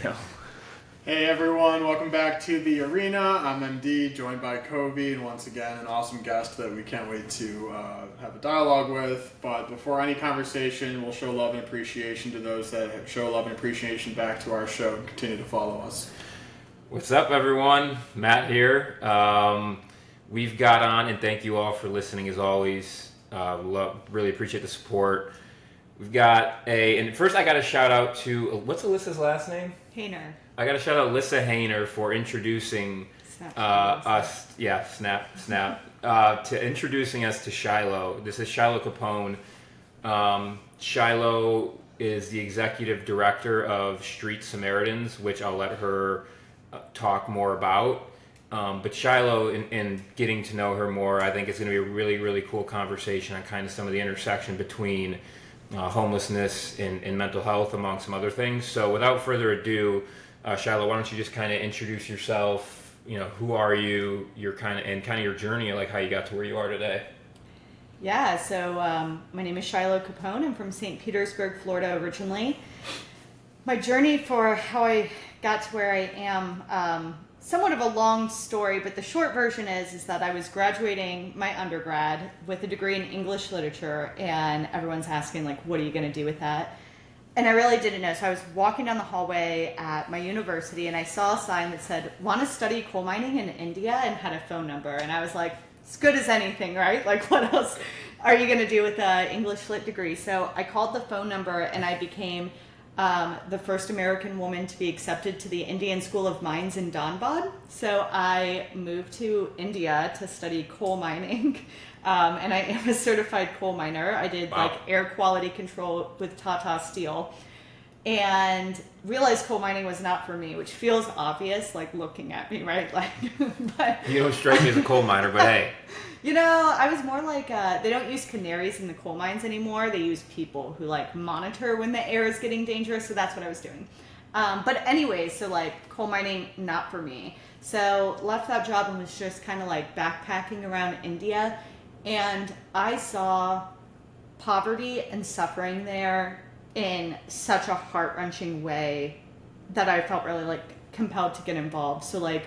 go. Hey everyone, welcome back to the arena. I'm MD, joined by Kobe, and once again an awesome guest that we can't wait to have a dialogue with. But before any conversation, we'll show love and appreciation to those that show love and appreciation back to our show and continue to follow us. What's up, everyone? Matt here. We've got on, and thank you all for listening as always. Really appreciate the support. We've got and first I got a shout out to, what's Alyssa's last name? Hayner. I got to shout out Alyssa Hayner for introducing us. Yeah, snap. To introducing us to Shiloh. This is Shiloh Capone. Shiloh is the executive director of Street Samaritans, which I'll let her talk more about. But Shiloh, in getting to know her more, I think it's going to be a really, really cool conversation on kind of some of the intersection between homelessness and mental health, among some other things. So without further ado, Shiloh, why don't you just kind of introduce yourself? You know, who are you? Your kind of your journey, like how you got to where you are today. Yeah, so my name is Shiloh Capone. I'm from St. Petersburg, Florida originally. My journey for how I got to where I am, somewhat of a long story, but the short version is that I was graduating my undergrad with a degree in English literature, and everyone's asking, like, what are you going to do with that? And I really didn't know. So I was walking down the hallway at my university, and I saw a sign that said, want to study coal mining in India, and had a phone number. And I was like, as good as anything, right? Like, what else are you going to do with an English lit degree? So I called the phone number, and I became the first American woman to be accepted to the Indian School of Mines in Dhanbad. So I moved to India to study coal mining. And I am a certified coal miner. I did Wow. air quality control with Tata Steel, and realized coal mining was not for me, which feels obvious, like looking at me, right? Like, but You don't strike me as a coal miner, but hey. you know, I was more like they don't use canaries in the coal mines anymore. They use people who like monitor when the air is getting dangerous. So that's what I was doing. But anyway, so like coal mining, not for me. So left that job and was just kind of like backpacking around India. And I saw poverty and suffering there in such a heart-wrenching way that I felt really like compelled to get involved. So like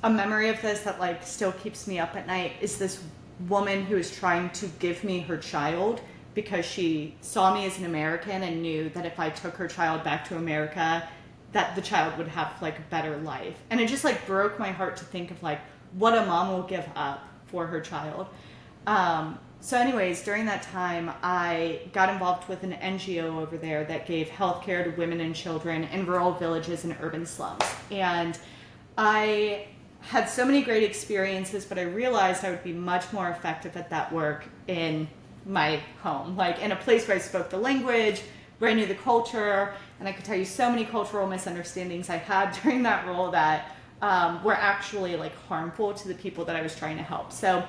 a memory of this that like still keeps me up at night is this woman who is trying to give me her child because she saw me as an American and knew that if I took her child back to America, that the child would have like a better life. And it just like broke my heart to think of like what a mom will give up for her child. So anyways, during that time, I got involved with an NGO over there that gave healthcare to women and children in rural villages and urban slums. And I had so many great experiences, but I realized I would be much more effective at that work in my home, like in a place where I spoke the language, where I knew the culture, and I could tell you so many cultural misunderstandings I had during that role that were actually like harmful to the people that I was trying to help. So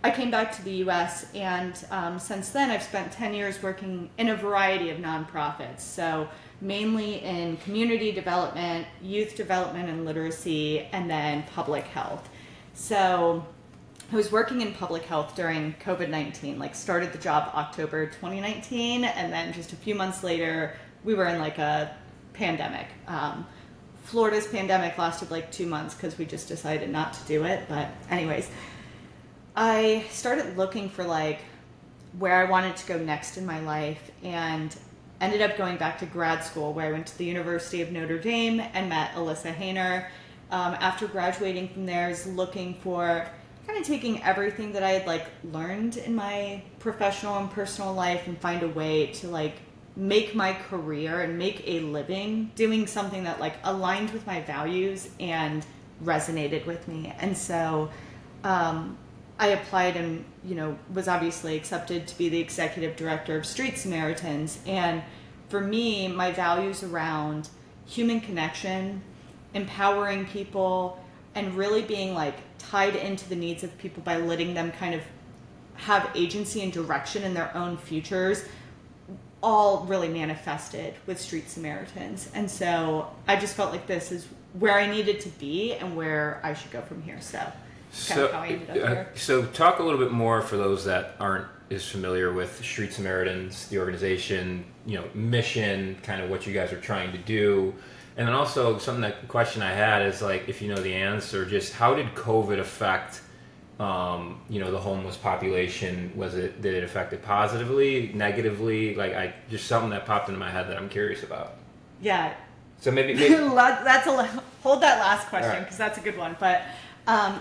I came back to the U.S. and since then I've spent 10 years working in a variety of nonprofits. So mainly in community development, youth development and literacy, and then public health. So I was working in public health during COVID-19, like started the job October 2019, and then just a few months later, we were in like a pandemic. Florida's pandemic lasted like 2 months because we just decided not to do it. But anyways, I started looking for like where I wanted to go next in my life, and ended up going back to grad school where I went to the University of Notre Dame and met Alyssa Hayner. After graduating from there, I was looking for kind of taking everything that I had like learned in my professional and personal life and find a way to like make my career and make a living doing something that like aligned with my values and resonated with me. And so I applied and, you know, was obviously accepted to be the executive director of Street Samaritans. And for me, my values around human connection, empowering people, and really being like tied into the needs of people by letting them kind of have agency and direction in their own futures, all really manifested with Street Samaritans. And so I just felt like this is where I needed to be and where I should go from here. So kind of how I ended up here. So talk a little bit more for those that aren't as familiar with Street Samaritans, the organization, you know, mission, kind of what you guys are trying to do. And then also question I had is like, if you know the answer, just how did COVID affect, the homeless population? Did it affect it positively, negatively? Like, just something that popped into my head that I'm curious about. Yeah. So maybe Hold that last question Right. because that's a good one. But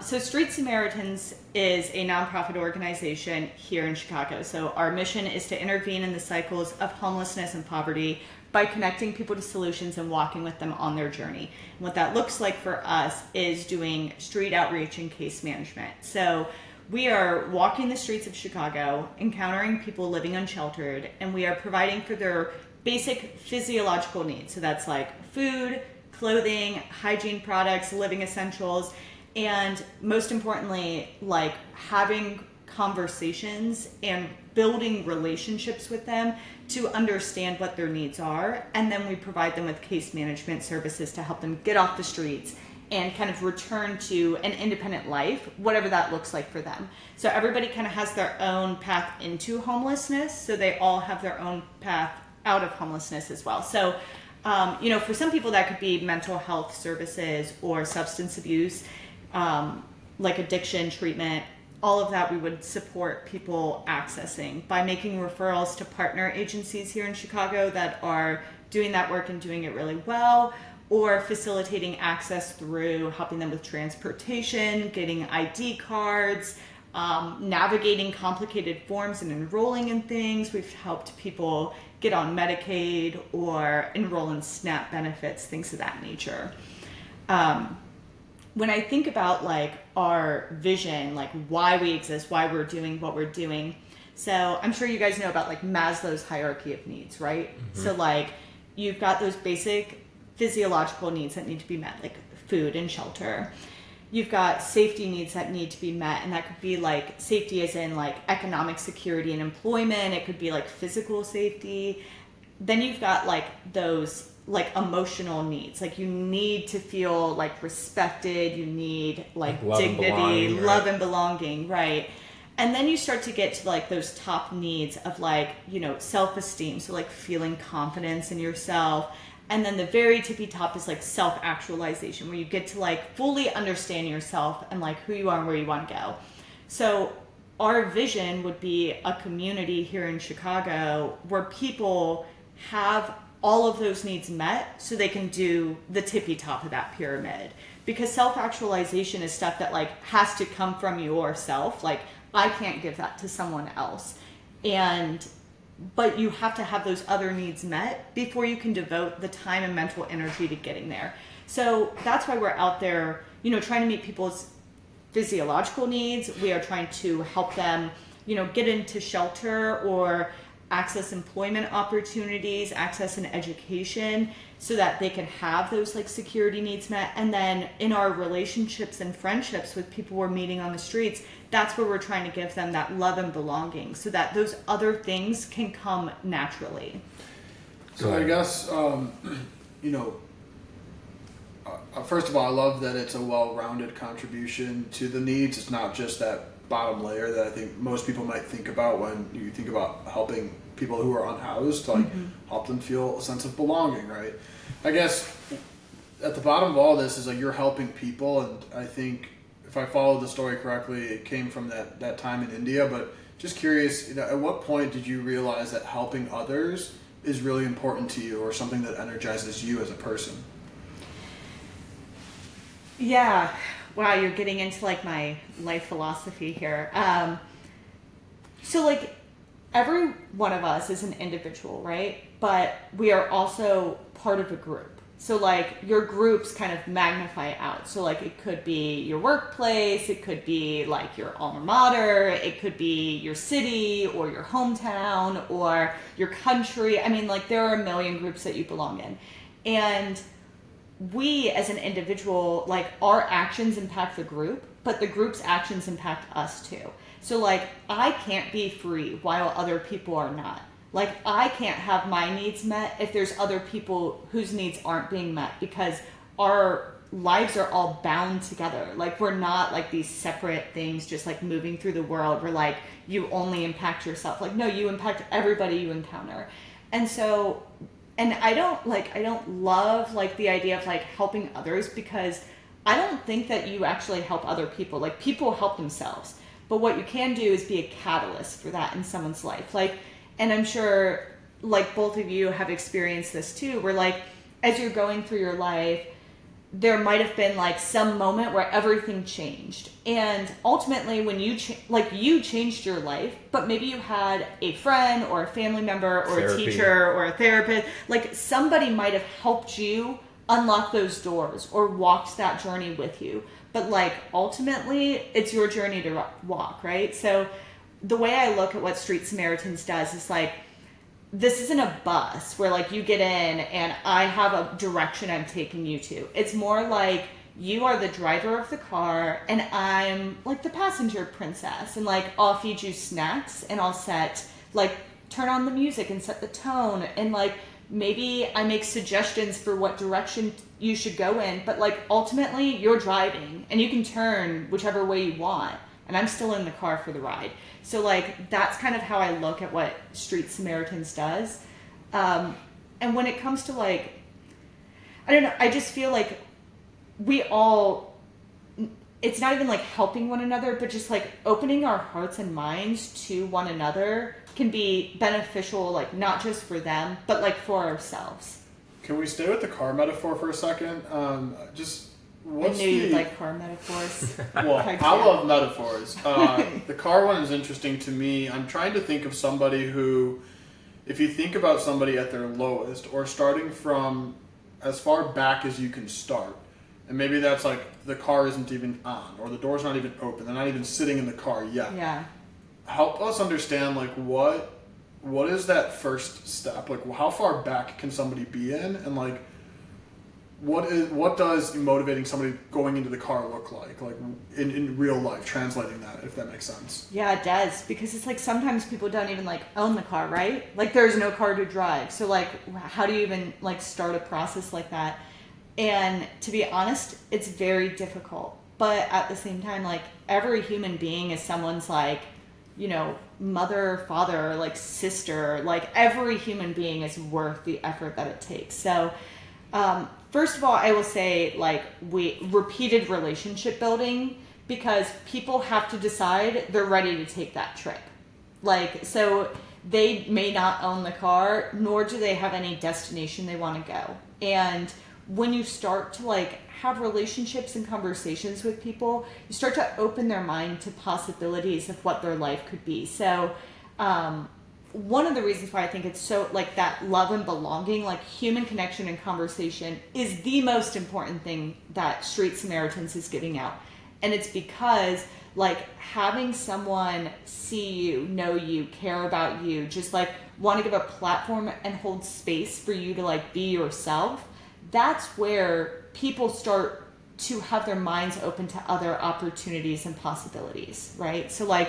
so Street Samaritans is a nonprofit organization here in Chicago. So our mission is to intervene in the cycles of homelessness and poverty by connecting people to solutions and walking with them on their journey. And what that looks like for us is doing street outreach and case management. So we are walking the streets of Chicago, encountering people living unsheltered, and we are providing for their basic physiological needs. So that's like food, clothing, hygiene products, living essentials, and most importantly, like having conversations and building relationships with them to understand what their needs are. And then we provide them with case management services to help them get off the streets and kind of return to an independent life, whatever that looks like for them. So everybody kind of has their own path into homelessness. So they all have their own path out of homelessness as well. So, for some people that could be mental health services or substance abuse, like addiction treatment, all of that we would support people accessing by making referrals to partner agencies here in Chicago that are doing that work and doing it really well, or facilitating access through helping them with transportation, getting ID cards, navigating complicated forms and enrolling in things. We've helped people get on Medicaid or enroll in SNAP benefits, things of that nature. When I think about like our vision, like why we exist, why we're doing what we're doing, so I'm sure you guys know about like Maslow's hierarchy of needs, right? Mm-hmm. So like you've got those basic physiological needs that need to be met, like food and shelter. You've got safety needs that need to be met, and that could be like safety as in like economic security and employment. It could be like physical safety. Then you've got like those like emotional needs. Like you need to feel like respected. You need like love dignity, and love and belonging, right? And then you start to get to like those top needs of like, self-esteem. So like feeling confidence in yourself. And then the very tippy top is like self-actualization, where you get to like fully understand yourself and like who you are and where you want to go. So our vision would be a community here in Chicago where people have all of those needs met so they can do the tippy top of that pyramid. Because self-actualization is stuff that like has to come from yourself. Like I can't give that to someone else. But you have to have those other needs met before you can devote the time and mental energy to getting there. So that's why we're out there, trying to meet people's physiological needs. We are trying to help them, get into shelter or access employment opportunities, access an education so that they can have those like security needs met. And then in our relationships and friendships with people we're meeting on the streets, that's where we're trying to give them that love and belonging so that those other things can come naturally. So I guess, first of all, I love that it's a well-rounded contribution to the needs. It's not just that bottom layer that I think most people might think about when you think about helping people who are unhoused, to help them feel a sense of belonging, right? I guess at the bottom of all this is like you're helping people, and I think if I followed the story correctly, it came from that time in India. But just curious, at what point did you realize that helping others is really important to you, or something that energizes you as a person? Yeah. Wow, you're getting into like my life philosophy here. So like every one of us is an individual, right? But we are also part of a group. So like your groups kind of magnify out. So like it could be your workplace, it could be like your alma mater, it could be your city or your hometown or your country. I mean, like there are a million groups that you belong in. And we as an individual, like our actions impact the group, but the group's actions impact us too. So like I can't be free while other people are not. Like I can't have my needs met if there's other people whose needs aren't being met, because our lives are all bound together. Like we're not like these separate things just like moving through the world where like you only impact yourself. Like no, you impact everybody you encounter. And so and I don't love like the idea of like helping others, because I don't think that you actually help other people. Like, people help themselves, but what you can do is be a catalyst for that in someone's life. Like, and I'm sure like both of you have experienced this too, where like as you're going through your life, there might have been like some moment where everything changed, and ultimately when you you changed your life, but maybe you had a friend or a family member or Therapy. a teacher or a therapist, like somebody might have helped you unlock those doors or walked that journey with you, but like ultimately it's your journey to walk, right? So the way I look at what Street Samaritans does is like, this isn't a bus where like you get in and I have a direction I'm taking you to. It's more like you are the driver of the car and I'm like the passenger princess, and like I'll feed you snacks and I'll turn on the music and set the tone, and like maybe I make suggestions for what direction you should go in, but like ultimately you're driving and you can turn whichever way you want, and I'm still in the car for the ride. So like that's kind of how I look at what Street Samaritans does. And when it comes to like, I don't know, I just feel like we all, it's not even like helping one another, but just like opening our hearts and minds to one another can be beneficial, like not just for them, but like for ourselves. Can we stay with the car metaphor for a second? What's I knew you'd like car metaphors. Well, Heck I yeah. love metaphors. The car one is interesting to me. I'm trying to think of somebody who, if you think about somebody at their lowest, or starting from as far back as you can start, and maybe that's like the car isn't even on, or the door's not even open, they're not even sitting in the car yet. Yeah. Help us understand like what is that first step? Like how far back can somebody be in, and like what does motivating somebody going into the car look like in real life, translating that, if that makes sense? Yeah, it does, because it's like sometimes people don't even like own the car, right? Like there's no car to drive. So like how do you even like start a process like that? And to be honest, it's very difficult. But at the same time, like every human being is someone's like, you know, mother, father, like sister, like every human being is worth the effort that it takes. So first of all, I will say like repeated relationship building, because people have to decide they're ready to take that trip. Like, so they may not own the car, nor do they have any destination they want to go. And when you start to like have relationships and conversations with people, you start to open their mind to possibilities of what their life could be. So, one of the reasons why I think it's so like that love and belonging, like human connection and conversation, is the most important thing that Street Samaritans is giving out. And it's because like having someone see you, know you, care about you, just like want to give a platform and hold space for you to like be yourself, that's where people start to have their minds open to other opportunities and possibilities, right? So like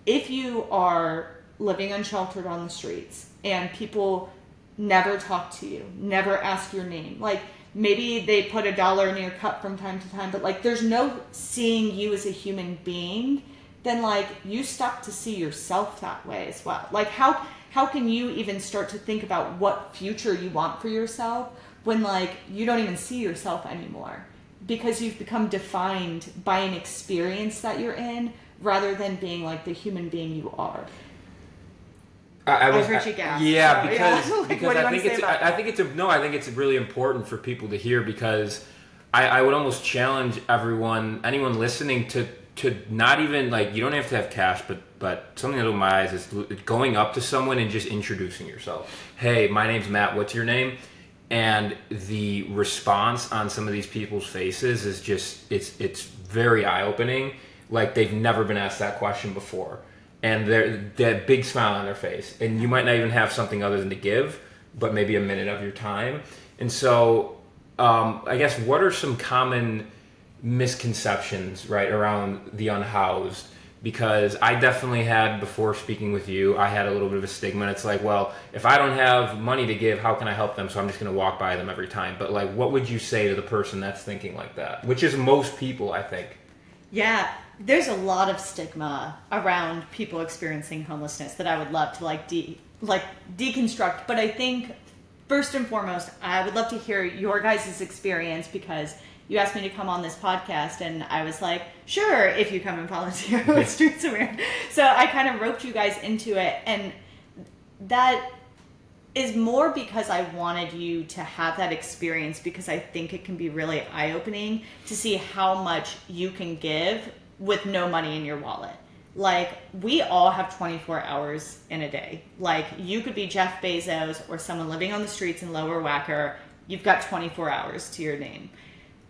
if you are living unsheltered on the streets and people never talk to you, never ask your name, like maybe they put $1 in your cup from time to time, but like there's no seeing you as a human being, then like you stop to see yourself that way as well. Like how can you even start to think about what future you want for yourself when like you don't even see yourself anymore, because you've become defined by an experience that you're in rather than being like the human being you are. I heard you gasp. Yeah, So, because yeah. Like, because what do you I want think to say it's about I think it's I think it's really important for people to hear, because I would almost challenge anyone listening to not even like, you don't have to have cash, but something that opened my eyes is going up to someone and just introducing yourself. Hey, my name's Matt. What's your name? And the response on some of these people's faces is just it's very eye-opening. Like they've never been asked that question before. And that big smile on their face, and you might not even have something other than to give, but maybe a minute of your time. And so, I guess, what are some common misconceptions, right, around the unhoused? Because I definitely had, before speaking with you, I had a little bit of a stigma. It's like, well, if I don't have money to give, how can I help them? So I'm just going to walk by them every time. But like, what would you say to the person that's thinking like that? Which is most people, I think. Yeah, there's a lot of stigma around people experiencing homelessness that I would love to deconstruct. But I think first and foremost, I would love to hear your guys' experience, because you asked me to come on this podcast, and I was like, sure, if you come and volunteer with Streets of Weird. So I kind of roped you guys into it, and that is more because I wanted you to have that experience, because I think it can be really eye-opening to see how much you can give with no money in your wallet. Like, we all have 24 hours in a day. Like, you could be Jeff Bezos or someone living on the streets in Lower Wacker. You've got 24 hours to your name.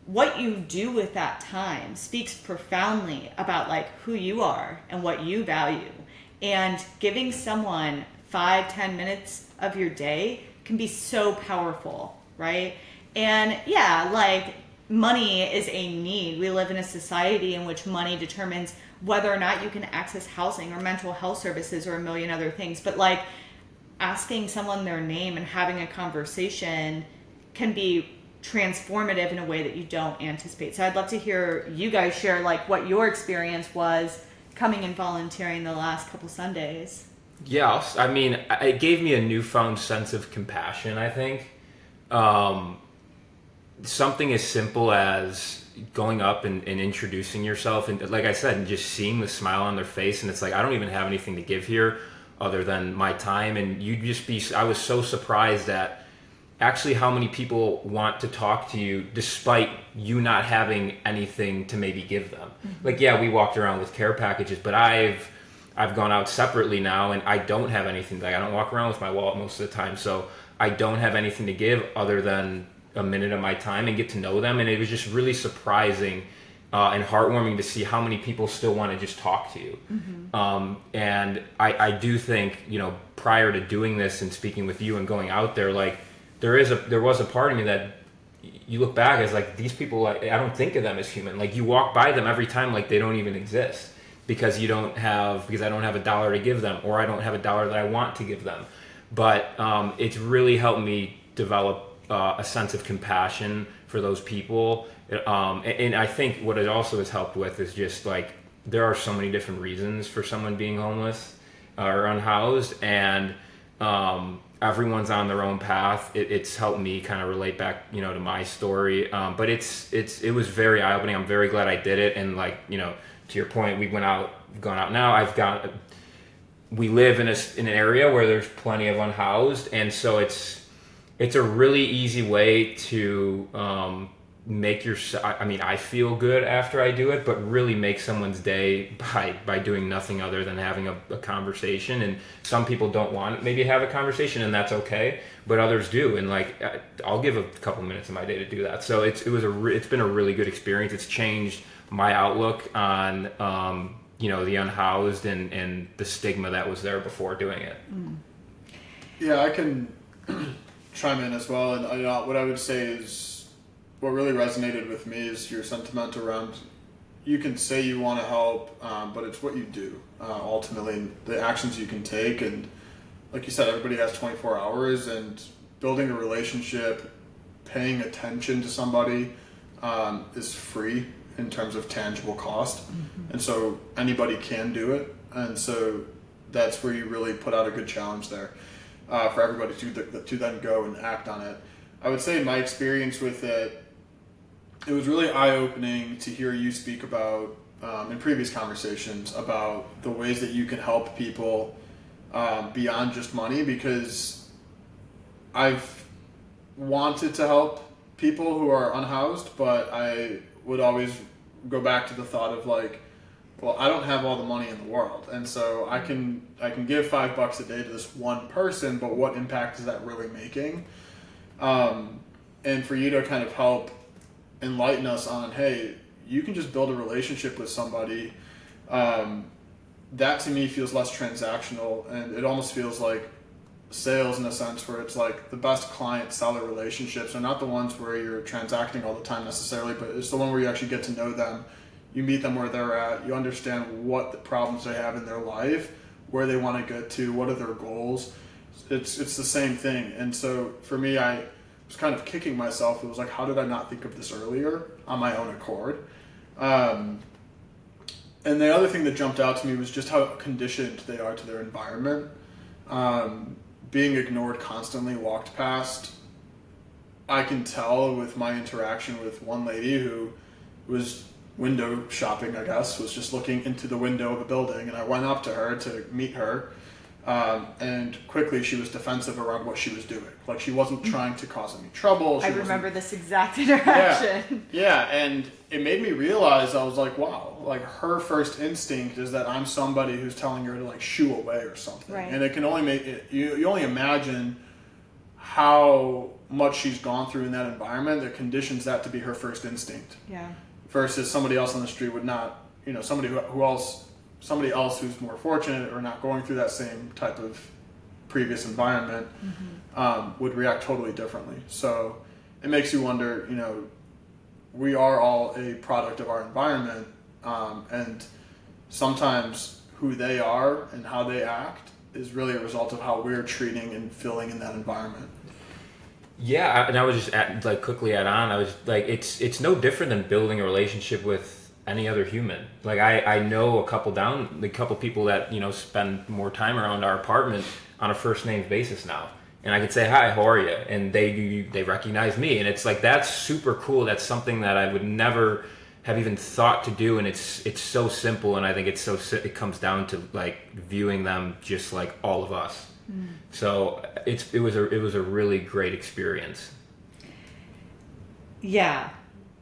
What you do with that time speaks profoundly about like who you are and what you value. And giving someone 5-10 minutes of your day can be so powerful, right? And yeah, like, money is a need. We live in a society in which money determines whether or not you can access housing or mental health services or a million other things. But like, asking someone their name and having a conversation can be transformative in a way that you don't anticipate. So I'd love to hear you guys share like what your experience was coming and volunteering the last couple Sundays. Yeah, I mean, it gave me a newfound sense of compassion, I think. Something as simple as going up and introducing yourself, and like I said, and just seeing the smile on their face, and it's like, I don't even have anything to give here other than my time. And I was so surprised at actually how many people want to talk to you despite you not having anything to maybe give them. Mm-hmm. Like, yeah, we walked around with care packages, but I've gone out separately now, and I don't have anything. Like, I don't walk around with my wallet most of the time, so I don't have anything to give other than a minute of my time and get to know them. And it was just really surprising and heartwarming to see how many people still want to just talk to you. Mm-hmm. And I do think, you know, prior to doing this and speaking with you and going out there, like, there was a part of me that you look back as like, these people, like, I don't think of them as human. Like, you walk by them every time like they don't even exist, because I don't have $1 to give them, or I don't have $1 that I want to give them. But it's really helped me develop a sense of compassion for those people. And I think what it also has helped with is just like, there are so many different reasons for someone being homeless or unhoused, and everyone's on their own path. It's helped me kind of relate back, you know, to my story. But it was very eye-opening. I'm very glad I did it. And like, you know, to your point, we've gone out now. We live in an area where there's plenty of unhoused, and so it's a really easy way to make I feel good after I do it, but really make someone's day by doing nothing other than having a conversation. And some people don't want maybe have a conversation, and that's okay, but others do. And like, I'll give a couple minutes of my day to do that. So it's been a really good experience. It's changed my outlook on you know, the unhoused and the stigma that was there before doing it. Yeah, I can chime in as well. And what I would say is, what really resonated with me is your sentiment around, you can say you want to help, but it's what you do, ultimately, the actions you can take. And like you said, everybody has 24 hours, and building a relationship, paying attention to somebody is free in terms of tangible cost. Mm-hmm. And so anybody can do it. And so that's where you really put out a good challenge there for everybody to then go and act on it. I would say in my experience with it, it was really eye-opening to hear you speak about, in previous conversations, about the ways that you can help people beyond just money, because I've wanted to help people who are unhoused, but I would always go back to the thought of like, well, I don't have all the money in the world, and so I can give $5 a day to this one person, but what impact is that really making? And for you to kind of help enlighten us on, hey, you can just build a relationship with somebody, that to me feels less transactional, and it almost feels like sales in a sense, where it's like the best client-seller relationships are not the ones where you're transacting all the time necessarily, but it's the one where you actually get to know them, you meet them where they're at, you understand what the problems they have in their life, where they want to get to, what are their goals. It's the same thing. And so for me, I was kind of kicking myself. It was like, how did I not think of this earlier on my own accord? And the other thing that jumped out to me was just how conditioned they are to their environment. being ignored constantly walked past. I can tell with my interaction with one lady who was window shopping, I guess, was just looking into the window of a building, and I went up to her to meet her, and quickly she was defensive around what she was doing. Like, she wasn't trying to cause any trouble. I remember this exact interaction. Yeah, and it made me realize, I was like, wow, like, her first instinct is that I'm somebody who's telling her to, like, shoo away or something. Right. And it can only make it, you only imagine how much she's gone through in that environment that conditions that to be her first instinct. Yeah. Versus somebody else on the street would not, somebody somebody else who's more fortunate or not going through that same type of previous environment would react totally differently. So it makes you wonder, we are all a product of our environment, and sometimes who they are and how they act is really a result of how we're treating and feeling in that environment. Yeah, and I was just quickly add on. I was like, it's no different than building a relationship with any other human. Like I know a couple people that spend more time around our apartment on a first name basis now, and I could say, hi, how are you, and they recognize me, and it's like, that's super cool. That's something that I would never have even thought to do, and it's so simple, and I think it comes down to like viewing them just like all of us. So it was a really great experience. Yeah.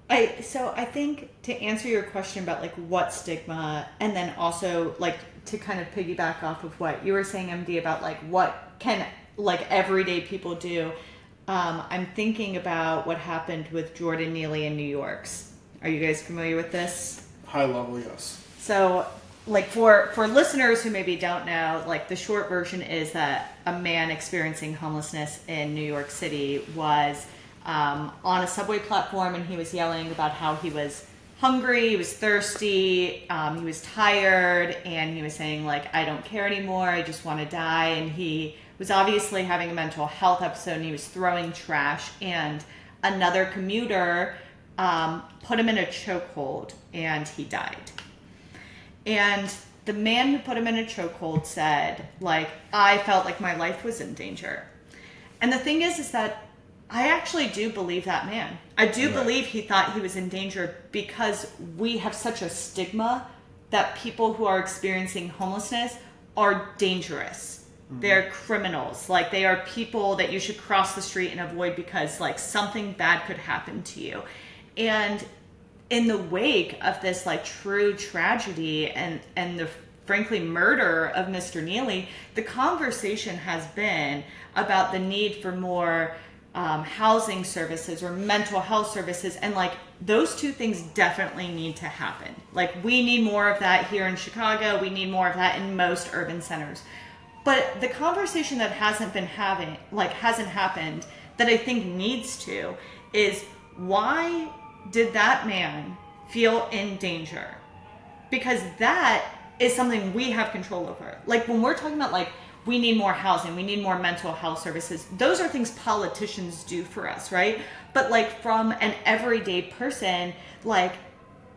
I think to answer your question about like what stigma, and then also like to kind of piggyback off of what you were saying, MD, about like what can like everyday people do, I'm thinking about what happened with Jordan Neely in New York's. Are you guys familiar with this? High level, yes. So like for listeners who maybe don't know, like the short version is that a man experiencing homelessness in New York City was on a subway platform, and he was yelling about how he was hungry, he was thirsty, he was tired, and he was saying like, I don't care anymore, I just want to die. And he was obviously having a mental health episode, and he was throwing trash, and another commuter put him in a chokehold, and he died. And the man who put him in a chokehold said, like, I felt like my life was in danger. And the thing is that I actually do believe that man. I do believe he thought he was in danger, because we have such a stigma that people who are experiencing homelessness are dangerous. Mm-hmm. They're criminals. Like, they are people that you should cross the street and avoid because, like, something bad could happen to you. And in the wake of this like true tragedy and the frankly murder of Mr. Neely, the conversation has been about the need for more housing services or mental health services, and like those two things definitely need to happen. Like, we need more of that here in Chicago, we need more of that in most urban centers. But the conversation that hasn't happened, that I think needs to, is why did that man feel in danger? Because that is something we have control over. Like, when we're talking about like, we need more housing, we need more mental health services, those are things politicians do for us, right? But like, from an everyday person, like,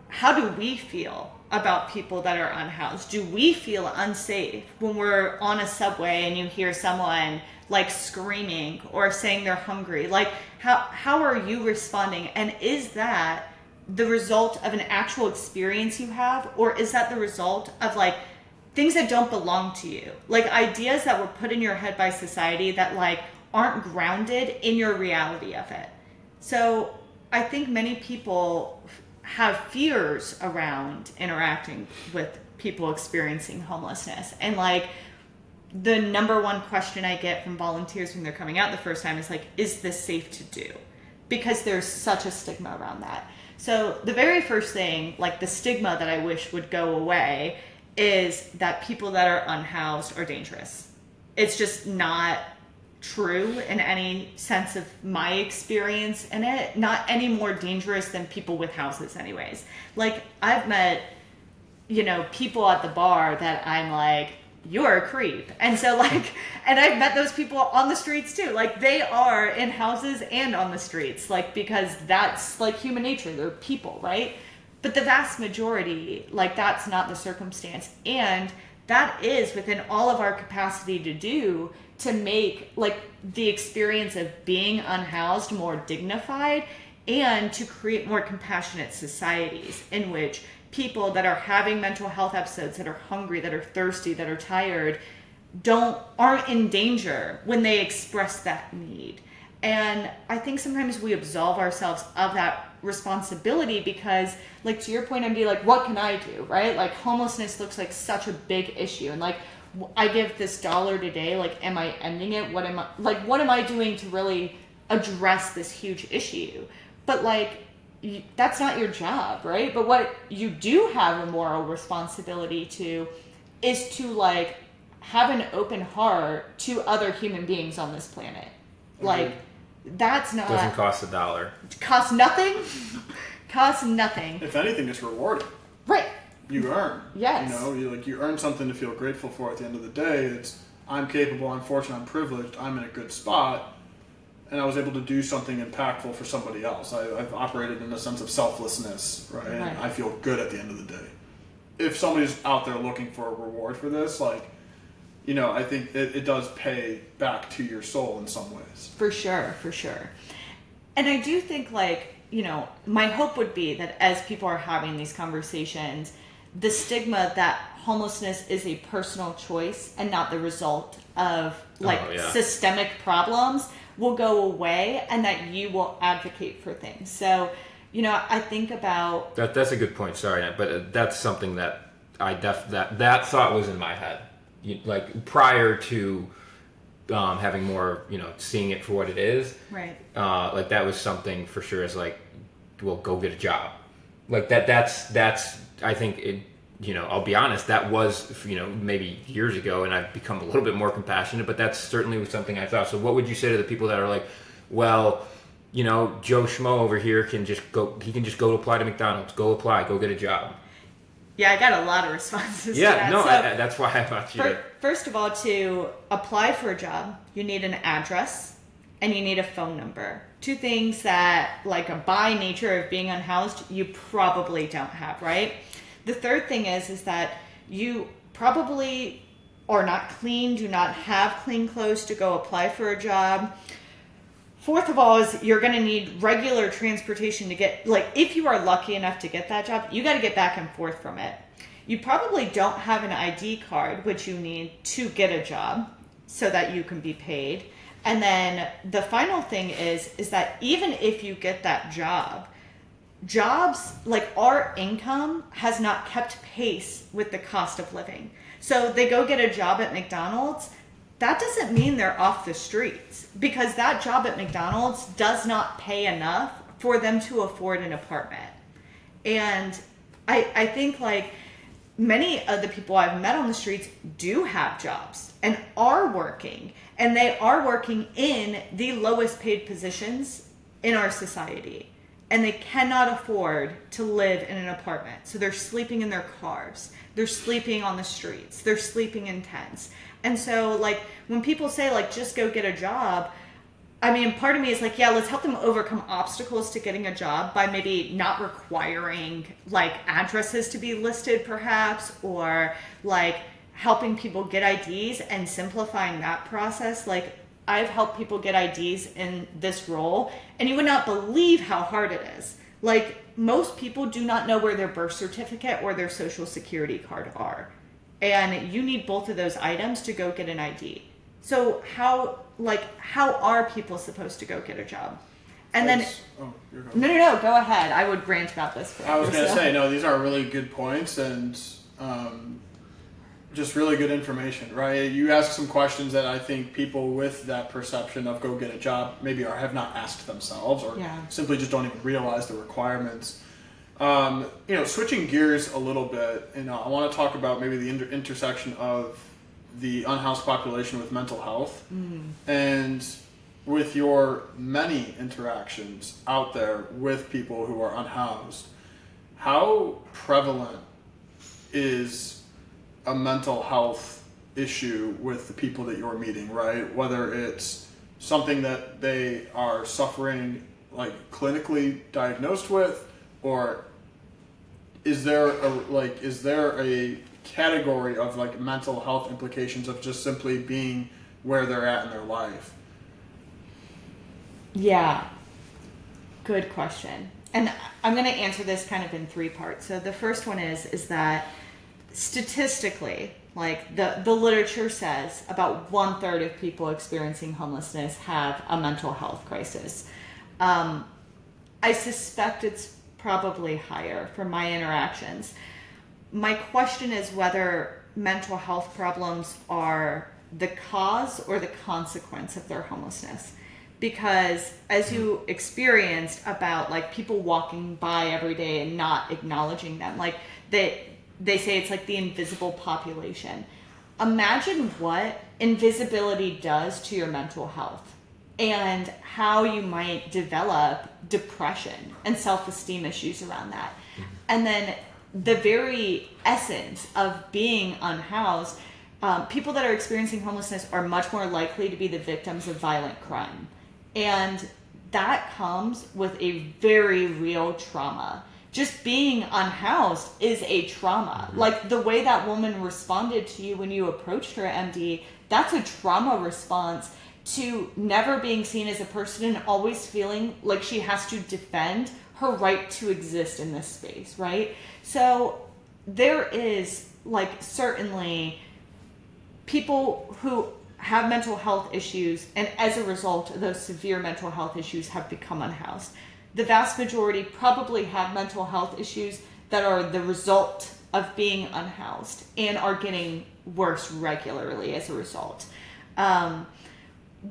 how do we feel about people that are unhoused? Do we feel unsafe when we're on a subway and you hear someone like screaming or saying they're hungry? Like, how are you responding? And is that the result of an actual experience you have, or is that the result of like things that don't belong to you, like ideas that were put in your head by society that like aren't grounded in your reality of it? So I think many people have fears around interacting with people experiencing homelessness, and like the number one question I get from volunteers when they're coming out the first time is like, is this safe to do? Because there's such a stigma around that. So the very first thing, like the stigma that I wish would go away, is that people that are unhoused are dangerous. It's just not true in any sense of my experience in it. Not any more dangerous than people with houses anyways. Like, I've met, people at the bar that I'm like, you're a creep. And so like, and I've met those people on the streets too. Like, they are in houses and on the streets, like, because that's like human nature. They're people, right? But the vast majority, like, that's not the circumstance. And that is within all of our capacity to do, to make like the experience of being unhoused more dignified, and to create more compassionate societies in which people that are having mental health episodes, that are hungry, that are thirsty, that are tired, aren't in danger when they express that need. And I think sometimes we absolve ourselves of that responsibility because, like, to your point, MD, like, what can I do, right? Like, homelessness looks like such a big issue. And, like, I give this dollar today, like, am I ending it? What am I doing to really address this huge issue? But, like, that's not your job, right? But what you do have a moral responsibility to is to, like, have an open heart to other human beings on this planet. Like, that's not... Doesn't cost $1. Costs nothing? Costs nothing. If anything, it's rewarding. Right. You earn. Yes. You know, you earn something to feel grateful for at the end of the day. It's, I'm capable, I'm fortunate, I'm privileged, I'm in a good spot, and I was able to do something impactful for somebody else. I've operated in a sense of selflessness, right? And I feel good at the end of the day. If somebody's out there looking for a reward for this, like, you know, I think it does pay back to your soul in some ways. For sure, for sure. And I do think, like, you know, my hope would be that as people are having these conversations, the stigma that homelessness is a personal choice and not the result of, like, systemic problems will go away, and that you will advocate for things. So, you know, I think about... That's a good point, sorry, but that's something that that thought was in my head. Like, prior to having more, you know, seeing it for what it is. Right. Like, that was something for sure is like, well, go get a job. Like, that's I think it, you know, I'll be honest, that was, you know, maybe years ago, and I've become a little bit more compassionate, but that's certainly something I thought. So what would you say to the people that are like, well, you know, Joe Schmo over here can just go apply to McDonald's, go get a job. Yeah, I got a lot of responses to that. Yeah, no, So, that's why I thought you did. First of all, to apply for a job, you need an address and you need a phone number. Two things that, like, by nature of being unhoused, you probably don't have, right? The third thing is that you probably are not clean, do not have clean clothes to go apply for a job. Fourth of all is you're going to need regular transportation to get, like, if you are lucky enough to get that job, you got to get back and forth from it. You probably don't have an ID card, which you need to get a job so that you can be paid. And then the final thing is that even if you get that job, jobs, like, our income has not kept pace with the cost of living. So they go get a job at McDonald's. That doesn't mean they're off the streets, because that job at McDonald's does not pay enough for them to afford an apartment. And I think, like, many of the people I've met on the streets do have jobs and are working, and they are working in the lowest paid positions in our society, and they cannot afford to live in an apartment. So they're sleeping in their cars, they're sleeping on the streets, they're sleeping in tents. And so, like, when people say, like, just go get a job, I mean, part of me is like, yeah, let's help them overcome obstacles to getting a job by maybe not requiring, like, addresses to be listed, perhaps, or, like, helping people get IDs and simplifying that process. Like, I've helped people get IDs in this role, and you would not believe how hard it is. Like, most people do not know where their birth certificate or their social security card are. And you need both of those items to go get an ID. So how are people supposed to go get a job? And then, no, go ahead. I would rant about this forever. I was going to say, no, these are really good points and just really good information, right? You ask some questions that I think people with that perception of go get a job maybe have not asked themselves, or simply just don't even realize the requirements. You know, switching gears a little bit, you know, I want to talk about maybe the intersection of the unhoused population with mental health, and with your many interactions out there with people who are unhoused. How prevalent is a mental health issue with the people that you're meeting, right? Whether it's something that they are suffering, like, clinically diagnosed with, or is there a category of, like, mental health implications of just simply being where they're at in their life. Yeah, good question. And I'm going to answer this kind of in three parts. So the first one is that statistically, like the literature says, about 1/3 of people experiencing homelessness have a mental health crisis. I suspect it's probably higher from my interactions. My question is whether mental health problems are the cause or the consequence of their homelessness. Because as you experienced about like people walking by every day and not acknowledging them, like they say it's like the invisible population. Imagine what invisibility does to your mental health and how you might develop depression and self-esteem issues around that. And then the very essence of being unhoused, people that are experiencing homelessness are much more likely to be the victims of violent crime. And that comes with a very real trauma. Just being unhoused is a trauma. Like the way that woman responded to you when you approached her, MD, that's a trauma response to never being seen as a person and always feeling like she has to defend her right to exist in this space, right? So there is like certainly people who have mental health issues, and as a result of those severe mental health issues have become unhoused. The vast majority probably have mental health issues that are the result of being unhoused and are getting worse regularly as a result.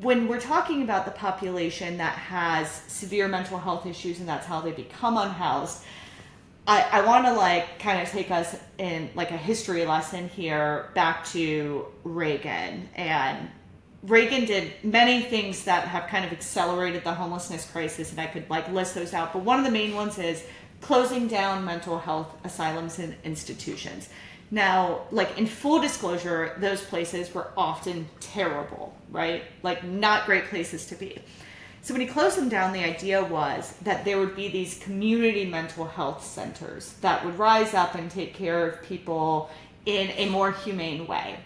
When we're talking about the population that has severe mental health issues and that's how they become unhoused, I want to like kind of take us in like a history lesson here back to Reagan. And Reagan did many things that have kind of accelerated the homelessness crisis, and I could like list those out. But one of the main ones is closing down mental health asylums and institutions. Now, like in full disclosure, those places were often terrible, right? Like not great places to be. So when he closed them down, the idea was that there would be these community mental health centers that would rise up and take care of people in a more humane way.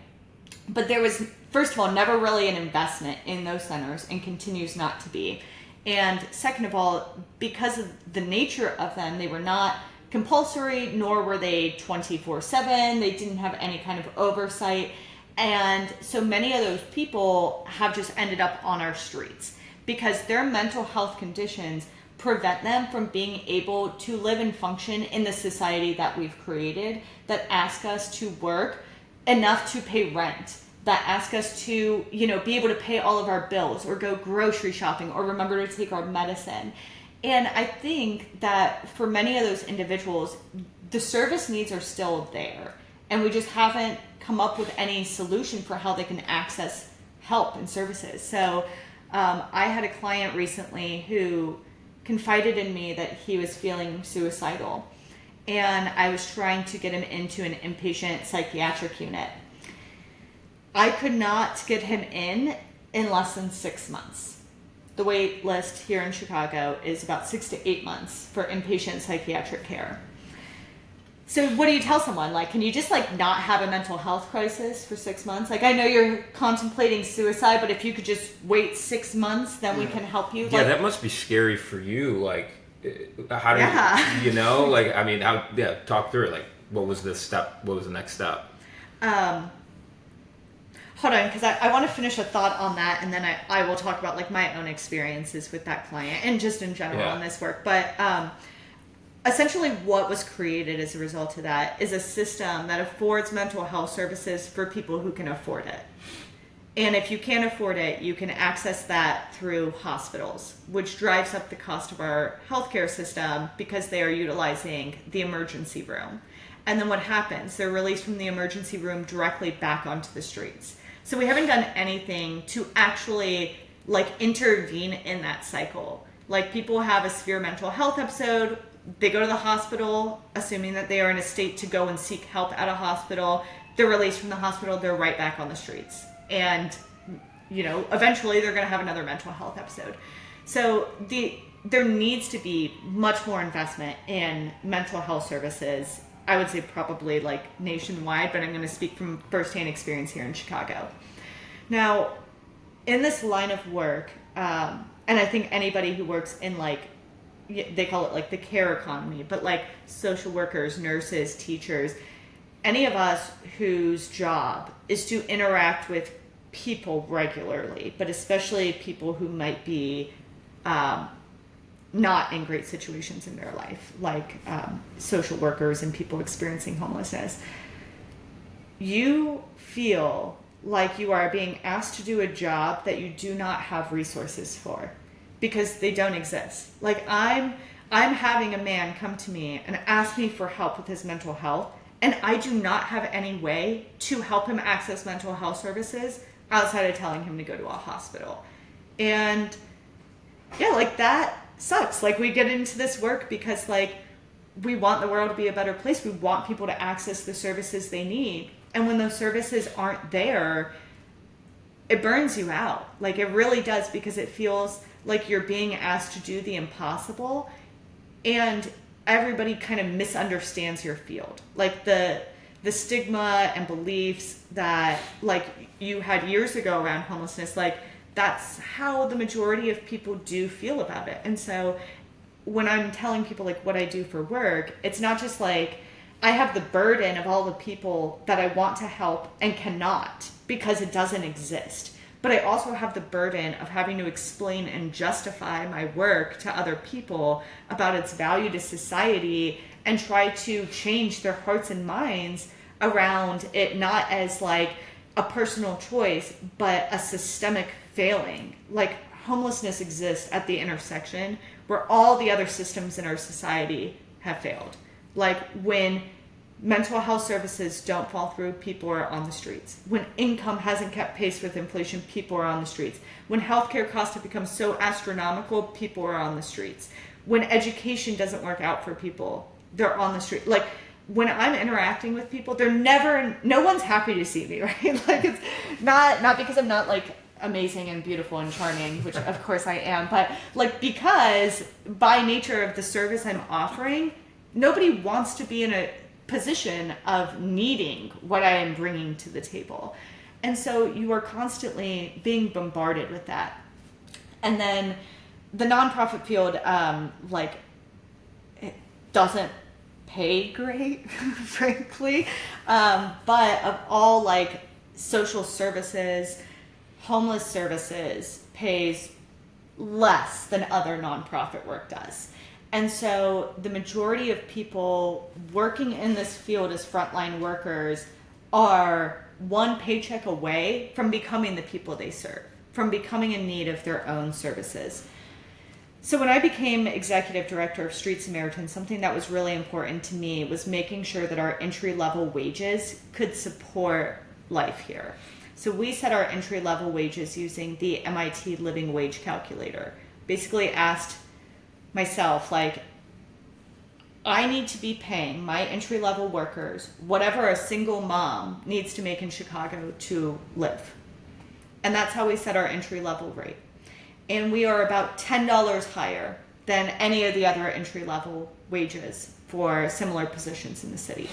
But there was, first of all, never really an investment in those centers and continues not to be. And second of all, because of the nature of them, they were not compulsory, nor were they 24/7. They didn't have any kind of oversight. And so many of those people have just ended up on our streets because their mental health conditions prevent them from being able to live and function in the society that we've created, that ask us to work enough to pay rent, that ask us to, you know, be able to pay all of our bills or go grocery shopping or remember to take our medicine. And I think that for many of those individuals, the service needs are still there. And we just haven't come up with any solution for how they can access help and services. So I had a client recently who confided in me that he was feeling suicidal. And I was trying to get him into an inpatient psychiatric unit. I could not get him in less than 6 months. The wait list here in Chicago is about 6 to 8 months for inpatient psychiatric care. So what do you tell someone? Like, can you just like not have a mental health crisis for 6 months? Like, I know you're contemplating suicide, but if you could just wait 6 months, then we can help you. Yeah, like, that must be scary for you. Like, how do you know? Like, I mean, how? Yeah, talk through it. Like, what was the step? What was the next step? Hold on, because I want to finish a thought on that, and then I will talk about like my own experiences with that client and just in general on this work. But essentially what was created as a result of that is a system that affords mental health services for people who can afford it. And if you can't afford it, you can access that through hospitals, which drives up the cost of our healthcare system because they are utilizing the emergency room. And then what happens? They're released from the emergency room directly back onto the streets. So we haven't done anything to actually like intervene in that cycle. Like people have a severe mental health episode, they go to the hospital, assuming that they are in a state to go and seek help at a hospital. They're released from the hospital, they're right back on the streets. And, you know, eventually they're going to have another mental health episode. So there needs to be much more investment in mental health services. I would say probably like nationwide, but I'm going to speak from firsthand experience here in Chicago. Now, in this line of work, and I think anybody who works in like, they call it like the care economy, but like social workers, nurses, teachers, any of us whose job is to interact with people regularly, but especially people who might be not in great situations in their life, like social workers and people experiencing homelessness, you feel like you are being asked to do a job that you do not have resources for because they don't exist. Like I'm having a man come to me and ask me for help with his mental health, and I do not have any way to help him access mental health services outside of telling him to go to a hospital. And yeah, like that sucks. Like we get into this work because like we want the world to be a better place. We want people to access the services they need. And when those services aren't there, it burns you out. Like it really does, because it feels like you're being asked to do the impossible, and everybody kind of misunderstands your field. Like the stigma and beliefs that like you had years ago around homelessness, like that's how the majority of people do feel about it. And so when I'm telling people like what I do for work, it's not just like I have the burden of all the people that I want to help and cannot because it doesn't exist. But I also have the burden of having to explain and justify my work to other people about its value to society and try to change their hearts and minds around it, not as like a personal choice, but a systemic failing. Like homelessness exists at the intersection where all the other systems in our society have failed. Like when mental health services don't fall through, people are on the streets. When income hasn't kept pace with inflation, people are on the streets. When healthcare costs have become so astronomical, people are on the streets. When education doesn't work out for people, they're on the street. Like when I'm interacting with people, no one's happy to see me, right? Like it's not because I'm not like amazing and beautiful and charming, which of course I am, but like because by nature of the service I'm offering, nobody wants to be in a position of needing what I am bringing to the table. And so you are constantly being bombarded with that. And then the nonprofit field, like it doesn't pay great, frankly. But of all like social services, homeless services pays less than other nonprofit work does. And so the majority of people working in this field as frontline workers are one paycheck away from becoming the people they serve, from becoming in need of their own services. So when I became executive director of Street Samaritans, something that was really important to me was making sure that our entry-level wages could support life here. So we set our entry-level wages using the MIT Living Wage Calculator. Basically asked myself, like, I need to be paying my entry-level workers whatever a single mom needs to make in Chicago to live. And that's how we set our entry-level rate. And we are about $10 higher than any of the other entry-level wages for similar positions in the city.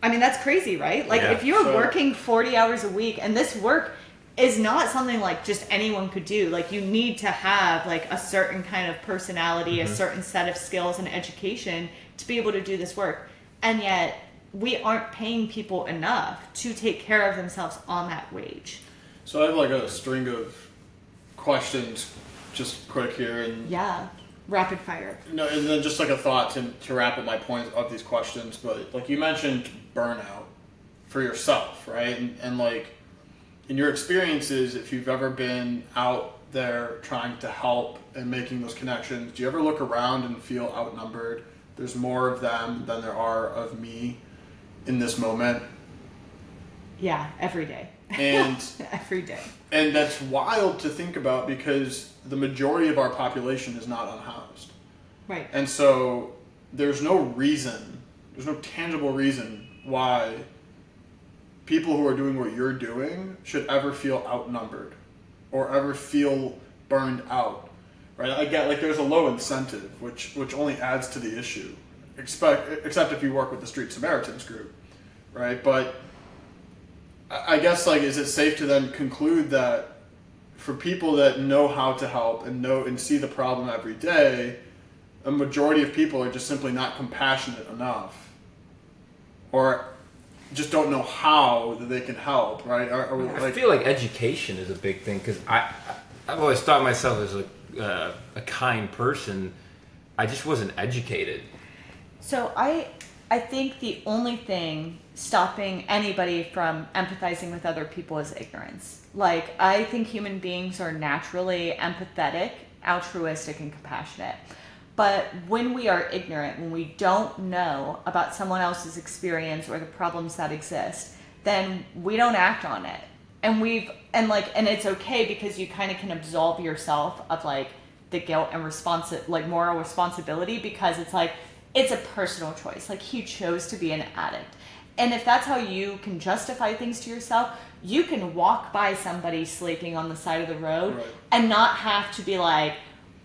I mean, that's crazy, right? Like, Yeah. if you're working 40 hours a week, and this work is not something like just anyone could do. Like you need to have like a certain kind of personality, a certain set of skills and education to be able to do this work. And yet we aren't paying people enough to take care of themselves on that wage. So I have like a string of questions, just quick here, and Yeah, rapid fire. no, and then just like a thought to wrap up my points of these questions. But like you mentioned, burnout for yourself, right? And like in your experiences, if you've ever been out there trying to help and making those connections, do you ever look around and feel outnumbered? There's more of them than there are of me in this moment. Yeah, every day. And every day. And that's wild to think about because the majority of our population is not unhoused. Right. And so there's no tangible reason why people who are doing what you're doing should ever feel outnumbered or ever feel burned out, right? I get like there's a low incentive, which only adds to the issue, except if you work with the Street Samaritans group, right? But I guess like, is it safe to then conclude that for people that know how to help and know and see the problem every day, a majority of people are just simply not compassionate enough, or just don't know how that they can help, right? I feel like education is a big thing because I've always thought myself as a kind person. I just wasn't educated. So I think the only thing stopping anybody from empathizing with other people is ignorance. Like, I think human beings are naturally empathetic, altruistic, and compassionate. But when we are ignorant, when we don't know about someone else's experience or the problems that exist, then we don't act on it. And it's okay because you kind of can absolve yourself of like the guilt and moral responsibility, because it's like, it's a personal choice. Like, he chose to be an addict. And if that's how you can justify things to yourself, you can walk by somebody sleeping on the side of the road, right, and not have to be like,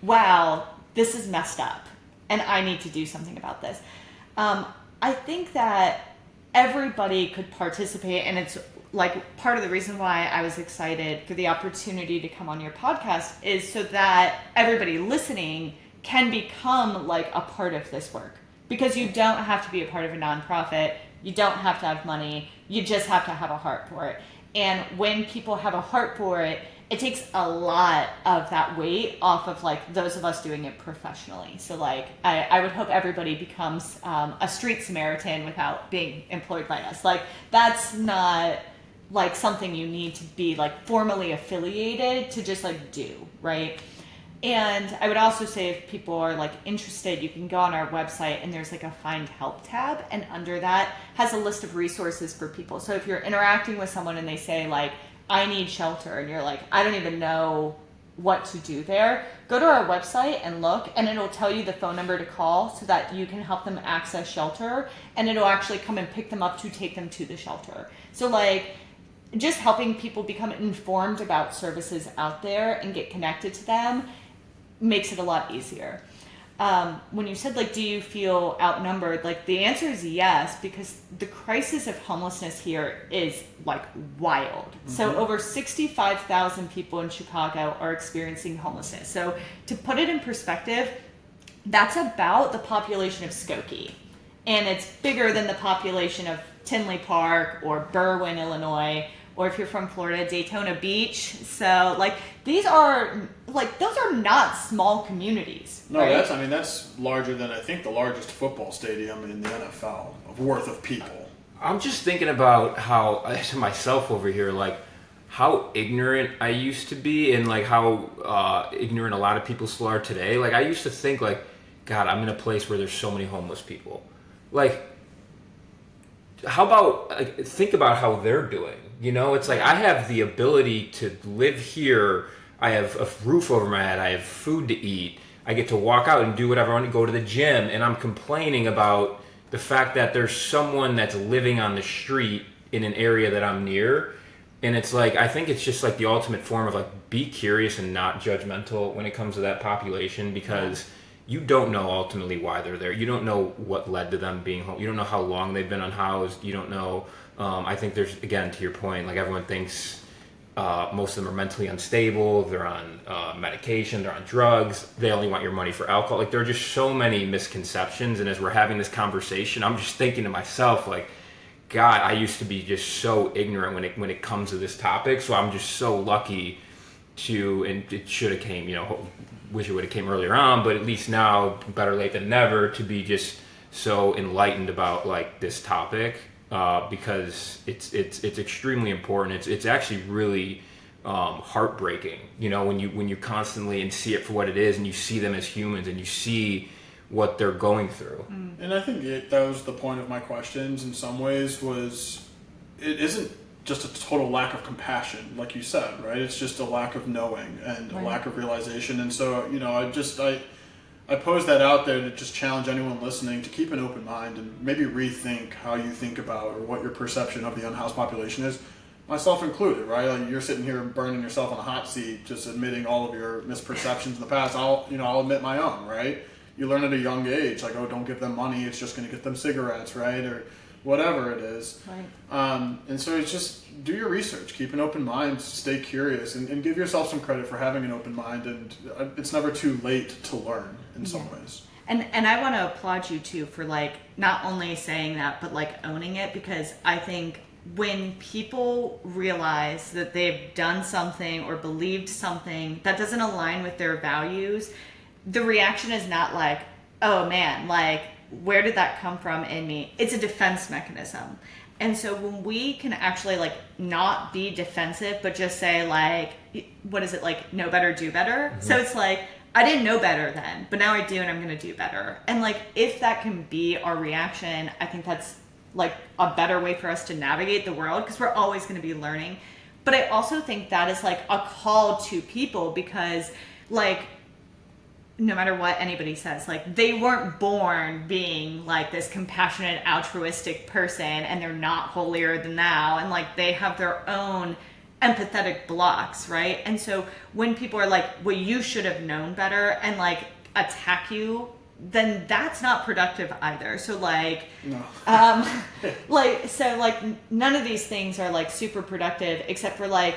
wow, this is messed up and I need to do something about this. I think that everybody could participate, and it's like part of the reason why I was excited for the opportunity to come on your podcast is so that everybody listening can become like a part of this work, because you don't have to be a part of a nonprofit. You don't have to have money. You just have to have a heart for it. And when people have a heart for it, it takes a lot of that weight off of like those of us doing it professionally. So like, I would hope everybody becomes a street Samaritan without being employed by us. Like, that's not like something you need to be like formally affiliated to just like do, right? And I would also say, if people are like interested, you can go on our website and there's like a find help tab, and under that has a list of resources for people. So if you're interacting with someone and they say like, I need shelter, and you're like, I don't even know what to do there, go to our website and look, and it'll tell you the phone number to call so that you can help them access shelter, and it'll actually come and pick them up to take them to the shelter. So like, just helping people become informed about services out there and get connected to them makes it a lot easier. When you said like, do you feel outnumbered? Like, the answer is yes, because the crisis of homelessness here is like wild. Mm-hmm. So over 65,000 people in Chicago are experiencing homelessness. So to put it in perspective, that's about the population of Skokie. And it's bigger than the population of Tinley Park or Berwyn, Illinois, or if you're from Florida, Daytona Beach. So like, those are not small communities. No, right? that's larger than, I think, the largest football stadium in the NFL worth of people. I'm just thinking about how, to myself over here, like how ignorant I used to be, and like how ignorant a lot of people still are today. Like, I used to think like, God, I'm in a place where there's so many homeless people. Like, how about, like, think about how they're doing. You know, it's like, I have the ability to live here. I have a roof over my head. I have food to eat. I get to walk out and do whatever I want to, go to the gym. And I'm complaining about the fact that there's someone that's living on the street in an area that I'm near. And it's like, I think it's just like the ultimate form of like, be curious and not judgmental when it comes to that population, because you don't know ultimately why they're there. You don't know what led to them being home. You don't know how long they've been unhoused. You don't know. I think there's, again, to your point, like, everyone thinks most of them are mentally unstable. They're on medication. They're on drugs. They only want your money for alcohol. Like, there are just so many misconceptions. And as we're having this conversation, I'm just thinking to myself, like, God, I used to be just so ignorant when it comes to this topic. So I'm just so lucky to, and it should have came, wish it would have came earlier on, but at least now, better late than never, to be just so enlightened about like this topic, because it's extremely important. It's actually really heartbreaking, when you constantly and see it for what it is, and you see them as humans, and you see what they're going through. And I think that was the point of my questions in some ways, was it isn't just a total lack of compassion, like you said, right? It's just a lack of knowing and a lack of realization. And so, I pose that out there to just challenge anyone listening to keep an open mind and maybe rethink how you think about, or what your perception of the unhoused population is, myself included, right? Like, you're sitting here burning yourself on a hot seat, just admitting all of your misperceptions in the past. I'll admit my own, right? You learn at a young age, like, oh, don't give them money, it's just going to get them cigarettes, right? Or whatever it is. Right. And so it's just do your research, keep an open mind, stay curious, and give yourself some credit for having an open mind. And it's never too late to learn in some ways. And I want to applaud you too for like not only saying that but like owning it, because I think when people realize that they've done something or believed something that doesn't align with their values, the reaction is not like, oh man, like where did that come from in me? It's a defense mechanism. And so when we can actually like not be defensive but just say like, what is it, like know better, do better. Mm-hmm. So it's like, I didn't know better then, but now I do, and I'm going to do better. And like, if that can be our reaction, I think that's like a better way for us to navigate the world, because we're always going to be learning. But I also think that is like a call to people, because like, no matter what anybody says, like they weren't born being like this compassionate, altruistic person, and they're not holier than thou, and like they have their own empathetic blocks, right? And so when people are like, well, you should have known better, and like attack you, then that's not productive either. So like, no. like none of these things are like super productive, except for like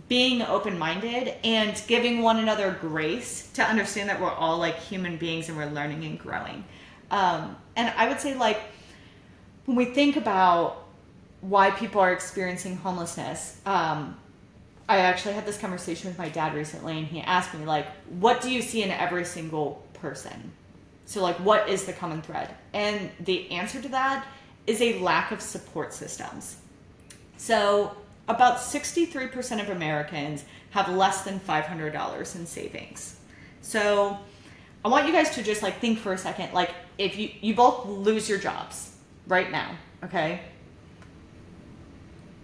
being open-minded and giving one another grace to understand that we're all like human beings and we're learning and growing. And I would say like, when we think about why people are experiencing homelessness, I actually had this conversation with my dad recently, and he asked me like, what do you see in every single person? So like, what is the common thread? And the answer to that is a lack of support systems. So about 63% of Americans have less than $500 in savings. So I want you guys to just like think for a second, like if you both lose your jobs right now, okay?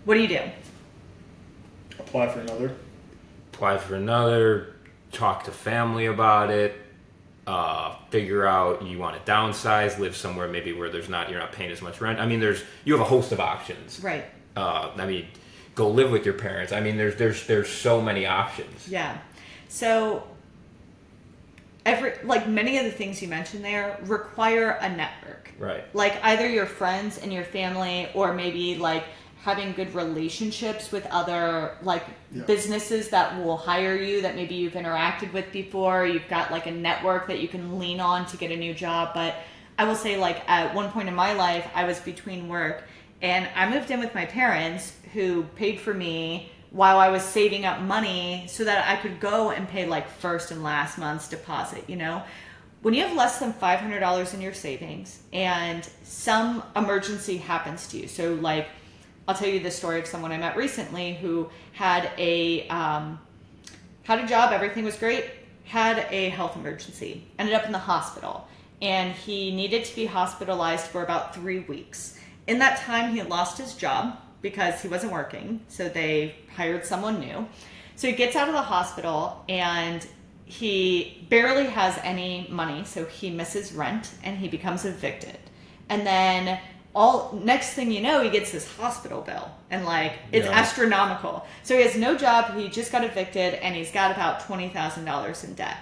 What do? Apply for another. Talk to family about it, figure out you want to downsize, live somewhere maybe where you're not paying as much rent. I mean, you have a host of options. Right. I mean, go live with your parents. I mean, there's so many options. Yeah. So many of the things you mentioned there require a network. Right. Like either your friends and your family, or maybe like having good relationships with other businesses that will hire you, that maybe you've interacted with before. You've got like a network that you can lean on to get a new job. But I will say, like at one point in my life, I was between work, and I moved in with my parents, who paid for me while I was saving up money so that I could go and pay like first and last month's deposit, you know? When you have less than $500 in your savings and some emergency happens to you, so like, I'll tell you the story of someone I met recently who had a job, everything was great, had a health emergency, ended up in the hospital, and he needed to be hospitalized for about 3 weeks. In that time, he lost his job because he wasn't working, so they hired someone new. So he gets out of the hospital, and he barely has any money, so he misses rent, and he becomes evicted. And then next thing you know, he gets this hospital bill, and like it's astronomical. So he has no job, he just got evicted, and he's got about $20,000 in debt.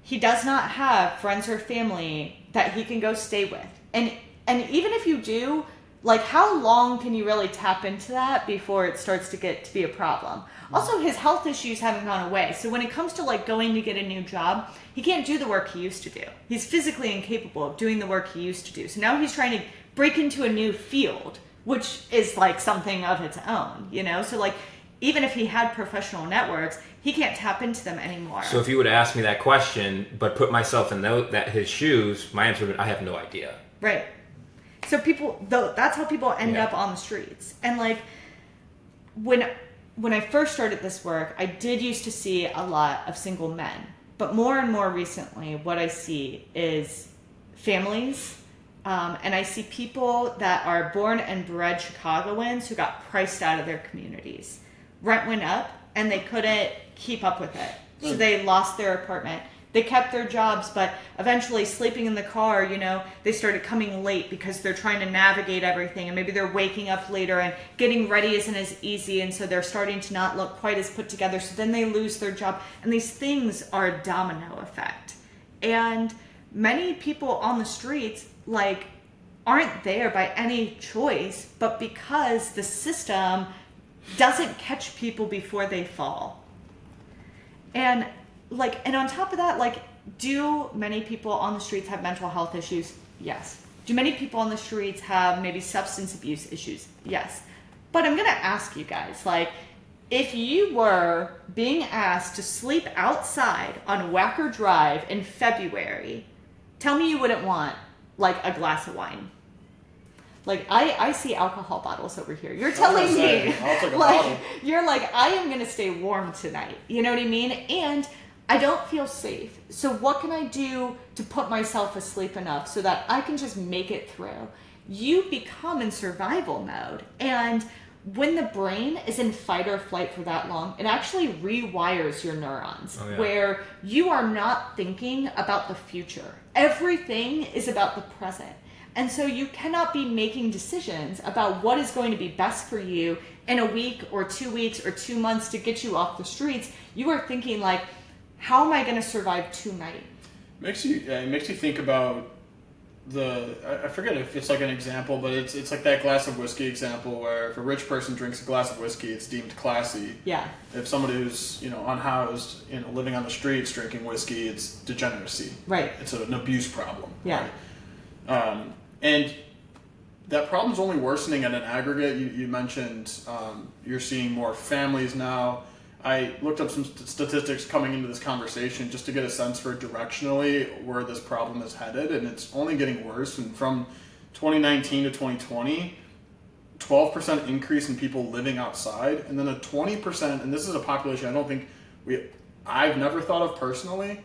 He does not have friends or family that he can go stay with. And even if you do, like how long can you really tap into that before it starts to get to be a problem? Also, his health issues haven't gone away. So when it comes to like going to get a new job, he can't do the work he used to do. He's physically incapable of doing the work he used to do. So now he's trying to break into a new field, which is like something of its own, you know? So like, even if he had professional networks, he can't tap into them anymore. So if you would ask me that question, but put myself in his shoes, my answer would be, I have no idea. Right. So that's how people end up on the streets. And like, when I first started this work, I did used to see a lot of single men. But more and more recently, what I see is families. And I see people that are born and bred Chicagoans who got priced out of their communities. Rent went up, and they couldn't keep up with it. So they lost their apartment. They kept their jobs, but eventually sleeping in the car, you know, they started coming late because they're trying to navigate everything, and maybe they're waking up later, and getting ready isn't as easy, and so they're starting to not look quite as put together, so then they lose their job. And these things are a domino effect. And many people on the streets, like, aren't there by any choice, but because the system doesn't catch people before they fall. And on top of that, do many people on the streets have mental health issues? Yes. Do many people on the streets have maybe substance abuse issues? Yes. But I'm going to ask you guys, if you were being asked to sleep outside on Wacker Drive in February, tell me you wouldn't want a glass of wine. I see alcohol bottles over here. You're telling me, I'll take a bottle. you're I am going to stay warm tonight. You know what I mean? And I don't feel safe. So what can I do to put myself asleep enough so that I can just make it through? You become in survival mode. And when the brain is in fight or flight for that long, it actually rewires your neurons where you are not thinking about the future. Everything is about the present. And so you cannot be making decisions about what is going to be best for you in a week or 2 weeks or 2 months to get you off the streets. You are thinking how am I going to survive tonight? It makes you think about I forget if it's an example, but it's like that glass of whiskey example where if a rich person drinks a glass of whiskey, it's deemed classy. Yeah. If somebody who's unhoused, living on the streets drinking whiskey, it's degeneracy. Right. It's an abuse problem. Yeah. Right? And that problem's only worsening at an aggregate. You mentioned you're seeing more families now. I looked up some statistics coming into this conversation just to get a sense for directionally where this problem is headed, and it's only getting worse. And from 2019 to 2020, 12% increase in people living outside, and then a 20%, and this is a population I've never thought of personally,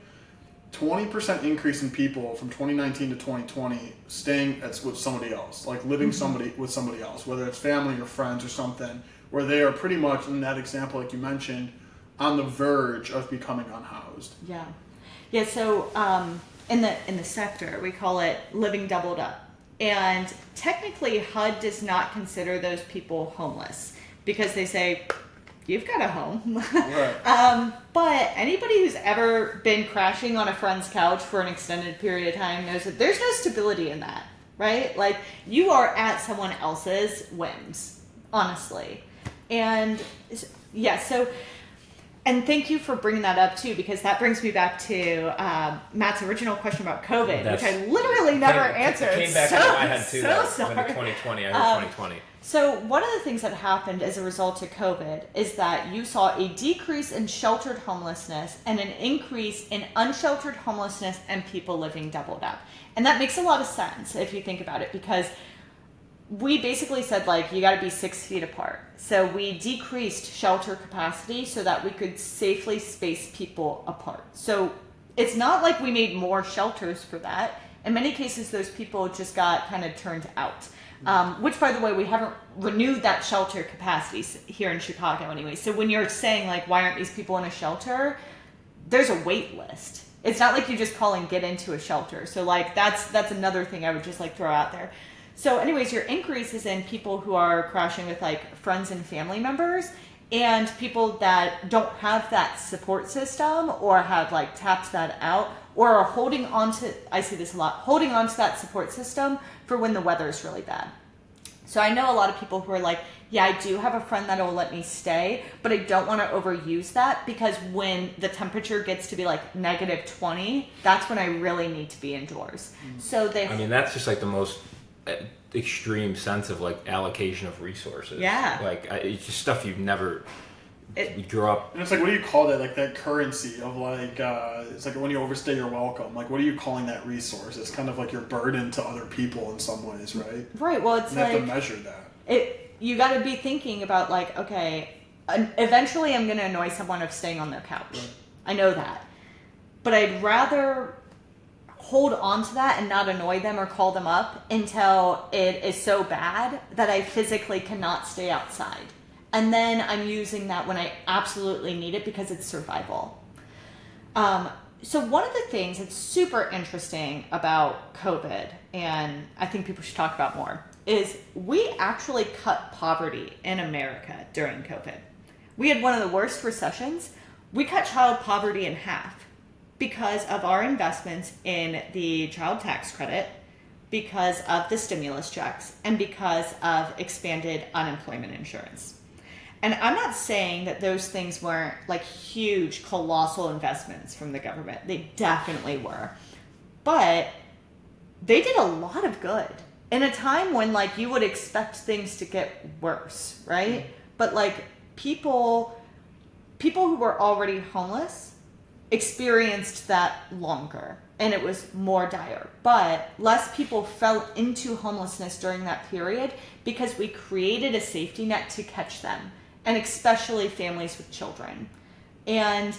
20% increase in people from 2019 to 2020 staying with somebody else, living with somebody else, whether it's family or friends or something, where they are pretty much, in that example like you mentioned, on the verge of becoming unhoused. Yeah. Yeah, so in the sector, we call it living doubled up. And technically HUD does not consider those people homeless because they say, you've got a home. Right. But anybody who's ever been crashing on a friend's couch for an extended period of time knows that there's no stability in that, right? You are at someone else's whims, honestly. And and thank you for bringing that up too, because that brings me back to Matt's original question about COVID, which I literally never answered. It came back into my head too. Sorry. When 2020, I heard 2020. So one of the things that happened as a result of COVID is that you saw a decrease in sheltered homelessness and an increase in unsheltered homelessness and people living doubled up. And that makes a lot of sense if you think about it, because we basically said you got to be 6 feet apart. So we decreased shelter capacity so that we could safely space people apart. So it's not like we made more shelters for that. In many cases, those people just got kind of turned out. Which, by the way, we haven't renewed that shelter capacity here in Chicago anyway. So when you're saying why aren't these people in a shelter, there's a wait list. It's not like you just call and get into a shelter. So that's another thing I would just throw out there. So anyways, your increase is in people who are crashing with friends and family members and people that don't have that support system or have tapped that out or are holding on to, I see this a lot, holding on to that support system for when the weather is really bad. So I know a lot of people who are yeah, I do have a friend that will let me stay, but I don't want to overuse that because when the temperature gets to be negative 20, that's when I really need to be indoors. So that's just the most extreme sense of allocation of resources. Yeah. It's just stuff you've never you grew up. And it's what do you call that? That currency of it's when you overstay your welcome. What are you calling that resource? It's kind of your burden to other people in some ways, right? Right. Well, it's you have to measure that. You got to be thinking about okay, eventually I'm going to annoy someone of staying on their couch. Right. I know that, but I'd rather hold on to that and not annoy them or call them up until it is so bad that I physically cannot stay outside. And then I'm using that when I absolutely need it because it's survival. So one of the things that's super interesting about COVID, and I think people should talk about more, is we actually cut poverty in America during COVID. We had one of the worst recessions. We cut child poverty in half because of our investments in the child tax credit, because of the stimulus checks and because of expanded unemployment insurance. And I'm not saying that those things weren't like huge, colossal investments from the government. They definitely were. But they did a lot of good in a time when like you would expect things to get worse, right? But like people who were already homeless experienced that longer and it was more dire. But less people fell into homelessness during that period because we created a safety net to catch them, and especially families with children. And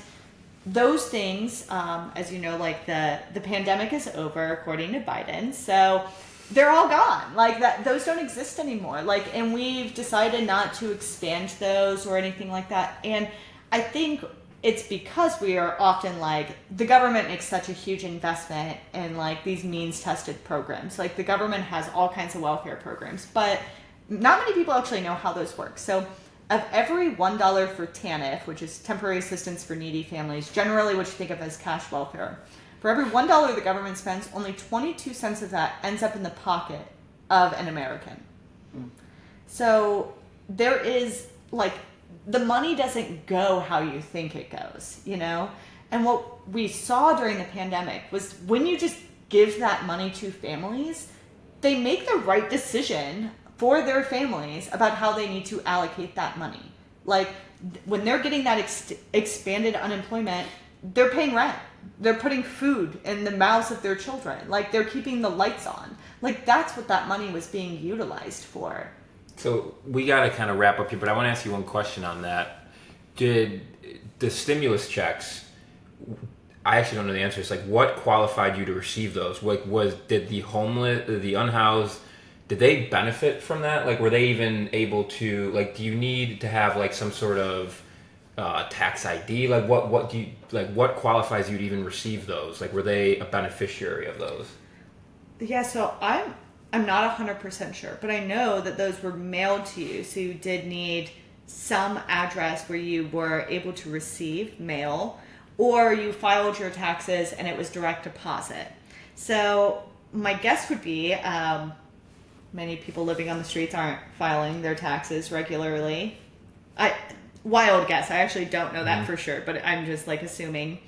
those things, as you know, like the pandemic is over according to Biden, so they're all gone. Like that, those don't exist anymore. Like, and we've decided not to expand those or anything like that. And I think it's because we are often like, the government makes such a huge investment in like these means tested programs. Like the government has all kinds of welfare programs, but not many people actually know how those work. So of every $1 for TANF, which is temporary assistance for needy families, generally what you think of as cash welfare, for every $1 the government spends, only 22 cents of that ends up in the pocket of an American. So there is like, the money doesn't go how you think it goes, you know? And what we saw during the pandemic was when you just give that money to families, they make the right decision for their families about how they need to allocate that money. Like when they're getting that expanded unemployment, they're paying rent. They're putting food in the mouths of their children. Like they're keeping the lights on. Like that's what that money was being utilized for. So we got to kind of wrap up here, but I want to ask you one question on that. Did the stimulus checks, I actually don't know the answer. It's like, what qualified you to receive those? Like, did the homeless, the unhoused, did they benefit from that? Like, were they even able to, like, do you need to have like some sort of tax ID? Like, what qualifies you to even receive those? Like, were they a beneficiary of those? Yeah, so I'm not 100% sure, but I know that those were mailed to you, so you did need some address where you were able to receive mail, or you filed your taxes and it was direct deposit. So my guess would be many people living on the streets aren't filing their taxes regularly. Wild guess. I actually don't know that for sure, but I'm just like assuming.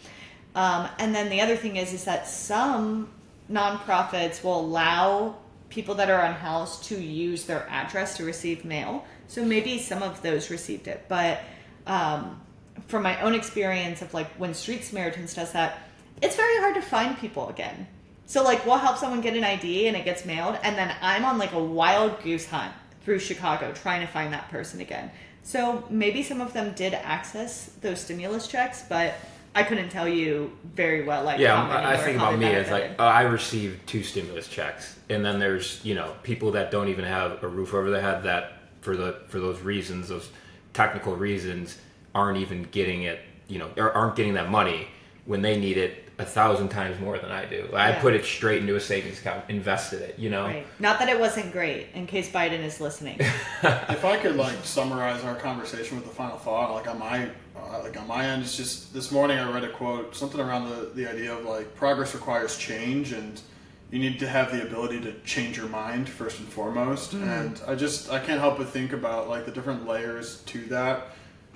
And then the other thing is that some nonprofits will allow people that are unhoused to use their address to receive mail. So maybe some of those received it. But from my own experience of like when Street Samaritans does that, it's very hard to find people again. So like we'll help someone get an ID and it gets mailed, and then I'm on like a wild goose hunt through Chicago trying to find that person again. So maybe some of them did access those stimulus checks, but I couldn't tell you very well. Like, yeah, how many I or think how about they me as benefited. like, I received 2 stimulus checks, and then there's, you know, people that don't even have a roof over their head that for those reasons, those technical reasons, aren't even getting it, you know, or aren't getting that money when they need it 1,000 times more than I do. I put it straight into a savings account, invested it, you know. Right. Not that it wasn't great, in case Biden is listening. If I could like summarize our conversation with the final thought, like on my end, it's just this morning I read a quote, something around the idea of like progress requires change, and you need to have the ability to change your mind first and foremost. And I can't help but think about like the different layers to that.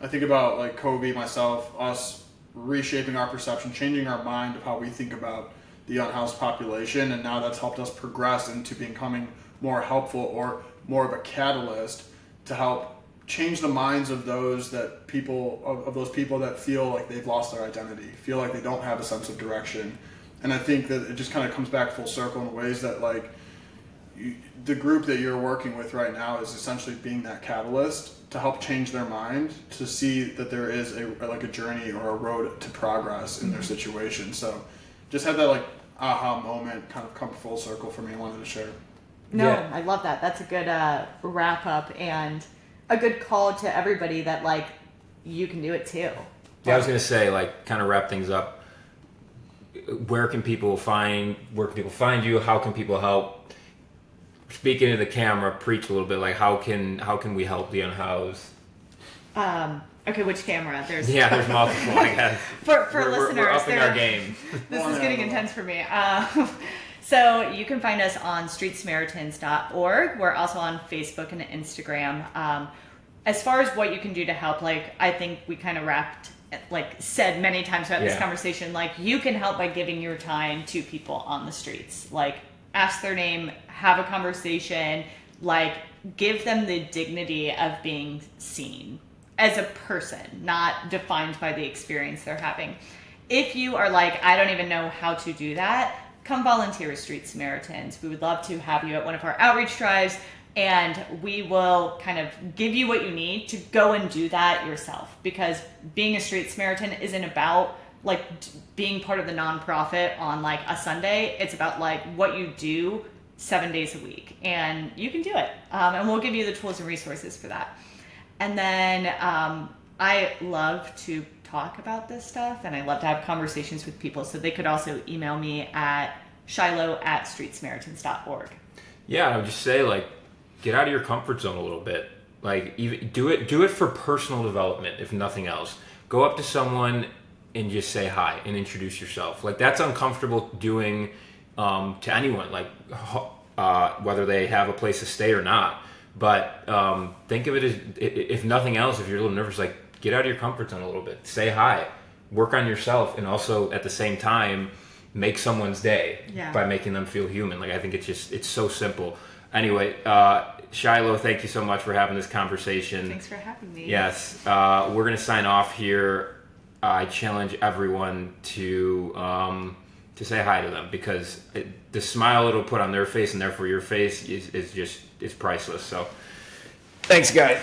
I think about like Kobe, myself, us reshaping our perception, changing our mind of how we think about the unhoused population, and now that's helped us progress into becoming more helpful or more of a catalyst to help change the minds of those that those people that feel like they've lost their identity, feel like they don't have a sense of direction. And I think that it just kind of comes back full circle in ways that like the group that you're working with right now is essentially being that catalyst to help change their mind, to see that there is a journey or a road to progress in their situation. So just had that like aha moment kind of come full circle for me. I wanted to share. No, Yeah. I love that. That's a good wrap up and a good call to everybody that like you can do it too. Yeah, I was gonna say, like, kind of wrap things up. Where can people find you? How can people help? Speaking to the camera, preach a little bit. Like, how can we help the unhoused? Okay, which camera? There's There's multiple. I guess for we're listeners. upping our game. This is getting intense for me. So you can find us on streetsamaritans.org. We're also on Facebook and Instagram. As far as what you can do to help, like I think we kind of said many times throughout this conversation, like you can help by giving your time to people on the streets. Like ask their name, have a conversation, like give them the dignity of being seen as a person, not defined by the experience they're having. If you are like, I don't even know how to do that, come volunteer with Street Samaritans. We would love to have you at one of our outreach drives, and we will kind of give you what you need to go and do that yourself. Because being a Street Samaritan isn't about like being part of the nonprofit on like a Sunday. It's about like what you do 7 days a week, and you can do it. And we'll give you the tools and resources for that. And then I love to talk about this stuff, and I love to have conversations with people, so they could also email me at shiloh@streetsamaritans.org. Yeah, I would just say, like, get out of your comfort zone a little bit. Like, even do it for personal development, if nothing else. Go up to someone and just say hi and introduce yourself. Like, that's uncomfortable doing to anyone, like whether they have a place to stay or not. But think of it as, if nothing else, if you're a little nervous, like, get out of your comfort zone a little bit. Say hi. Work on yourself, and also at the same time, make someone's day by making them feel human. Like, I think it's so simple. Anyway, Shiloh, thank you so much for having this conversation. Thanks for having me. Yes. We're going to sign off here. I challenge everyone to say hi to them, because the smile it'll put on their face and therefore your face is priceless. So thanks, guys.